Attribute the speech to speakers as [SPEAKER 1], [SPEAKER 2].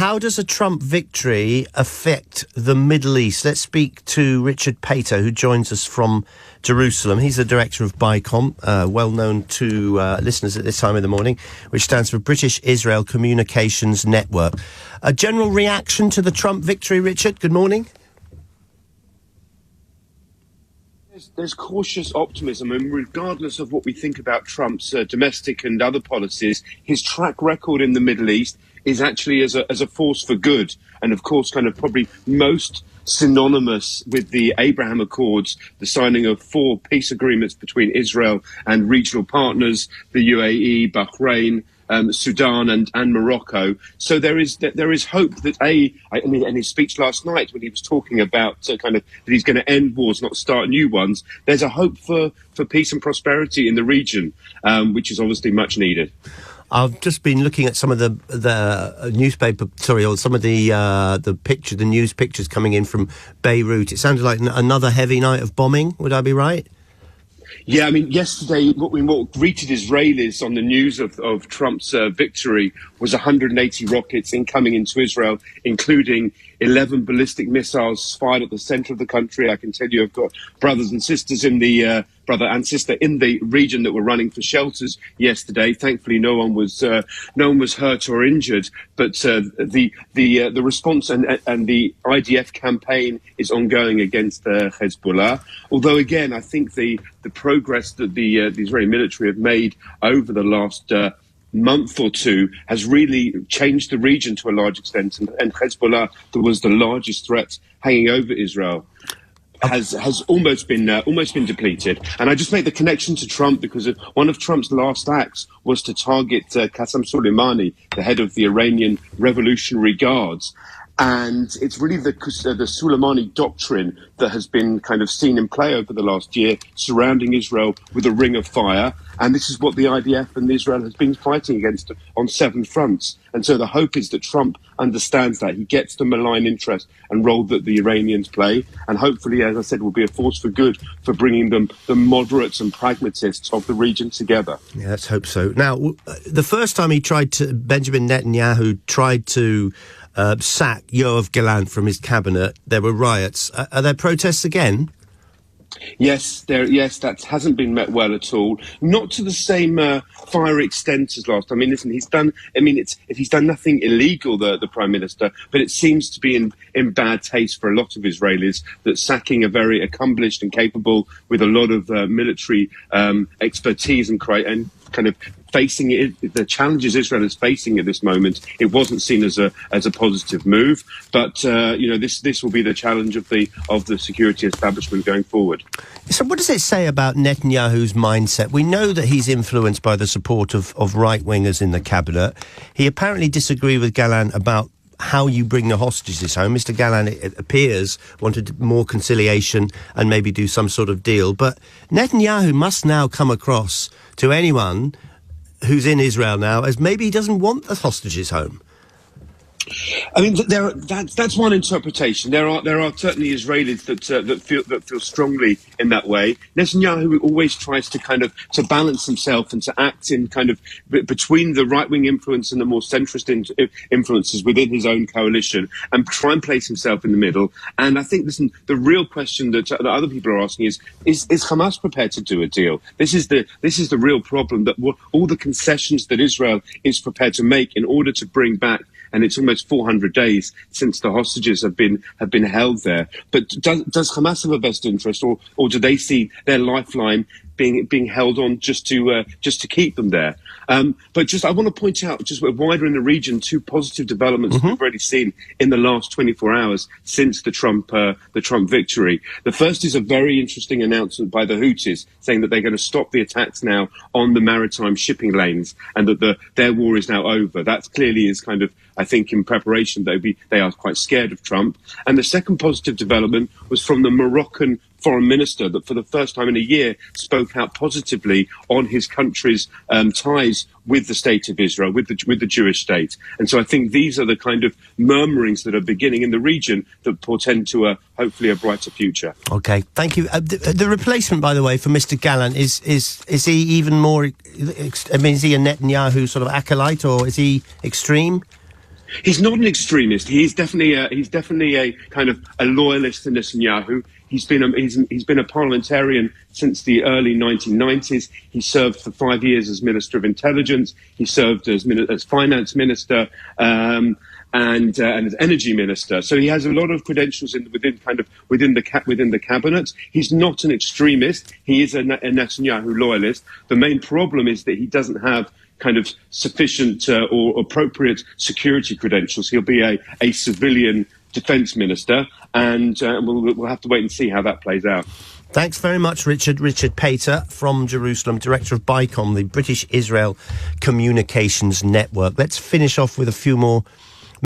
[SPEAKER 1] How does a Trump victory affect the Middle East? Let's speak to Richard Pater, who joins us from Jerusalem. He's the director of BICOM, well known to listeners at this time of the morning, which stands for British Israel Communications Network. A general reaction to the Trump victory, Richard? Good morning.
[SPEAKER 2] There's cautious optimism, and regardless of what we think about Trump's domestic and other policies, his track record in the Middle East is actually as a force for good, and of course kind of probably most synonymous with the Abraham Accords, the signing of 4 peace agreements between Israel and regional partners, the UAE, Bahrain, Sudan and Morocco. So there is hope that in his speech last night when he was talking about that he's going to end wars, not start new ones, there's a hope for peace and prosperity in the region, which is obviously much needed.
[SPEAKER 1] I've just been looking at some of the news pictures coming in from Beirut. It sounded like another heavy night of bombing. Would I be right?
[SPEAKER 2] Yeah, I mean, yesterday, what greeted Israelis on the news of Trump's victory was 180 rockets incoming into Israel, including 11 ballistic missiles fired at the center of the country. I can tell you I've got brothers and sisters in the sister in the region that were running for shelters yesterday. Thankfully, no one was hurt or injured. But the response and the IDF campaign is ongoing against Hezbollah. Although, again, I think the progress that the Israeli military have made over the last month or two has really changed the region to a large extent, and Hezbollah, that was the largest threat hanging over Israel, has almost been depleted. And I just make the connection to Trump because one of Trump's last acts was to target Qasem Soleimani, the head of the Iranian Revolutionary Guards. And it's really the Soleimani doctrine that has been kind of seen in play over the last year, surrounding Israel with a ring of fire. And this is what the IDF and Israel has been fighting against on 7 fronts. And so the hope is that Trump understands that. He gets the malign interest and role that the Iranians play. And hopefully, as I said, will be a force for good for bringing the moderates and pragmatists of the region together.
[SPEAKER 1] Yeah, let's hope so. Now, the first time Benjamin Netanyahu tried to sack Yoav Gallant from his cabinet, there were riots. Are there protests again?
[SPEAKER 2] Yes, that hasn't been met well at all. Not to the same fiery extent as last time. I mean, listen, he's done nothing illegal, the Prime Minister, but it seems to be in bad taste for a lot of Israelis that sacking a very accomplished and capable, with a lot of military expertise and kind of facing it, the challenges Israel is facing at this moment, it wasn't seen as a positive move. But this will be the challenge of the security establishment going forward.
[SPEAKER 1] So, what does it say about Netanyahu's mindset? We know that he's influenced by the support of right wingers in the cabinet. He apparently disagreed with Gallant about how you bring the hostages home. Mr. Gallant, it appears, wanted more conciliation and maybe do some sort of deal. But Netanyahu must now come across to anyone who's in Israel now as maybe he doesn't want the hostages home.
[SPEAKER 2] I mean, that's one interpretation. There are certainly Israelis that feel strongly in that way. Netanyahu always tries to balance himself and to act in kind of between the right-wing influence and the more centrist influences within his own coalition, and try and place himself in the middle. And I think, listen, the real question that other people are asking is Hamas prepared to do a deal? This is the real problem, that all the concessions that Israel is prepared to make in order to bring back, and it's almost 400 days since the hostages have been held there. But does Hamas have a best interest, or do they see their lifeline being held on just to keep them there? But I want to point out, just wider in the region, 2 positive developments we've already seen in the last 24 hours since the Trump victory. The first is a very interesting announcement by the Houthis saying that they're going to stop the attacks now on the maritime shipping lanes, and that their war is now over. That clearly is kind of, I think, in preparation. They are quite scared of Trump. And the second positive development was from the Moroccan foreign minister, that for the first time in a year spoke out positively on his country's ties with the state of Israel, with the Jewish state. And so I think these are the kind of murmurings that are beginning in the region that portend to hopefully a brighter future.
[SPEAKER 1] Okay, thank you. The replacement, by the way, for Mr. Gallant, is he even more? I mean, is he a Netanyahu sort of acolyte, or is he extreme?
[SPEAKER 2] He's not an extremist. He's definitely a kind of a loyalist to Netanyahu. He's been a parliamentarian since the early 1990s. He served for 5 years as Minister of Intelligence. He served as Finance Minister and as Energy Minister. So he has a lot of credentials within the cabinet. He's not an extremist. He is a Netanyahu loyalist. The main problem is that he doesn't have kind of sufficient or appropriate security credentials. He'll be a civilian defence minister, and we'll have to wait and see how that plays out.
[SPEAKER 1] Thanks very much, Richard. Richard Pater from Jerusalem, Director of BICOM, the British Israel Communications Network. Let's finish off with a few more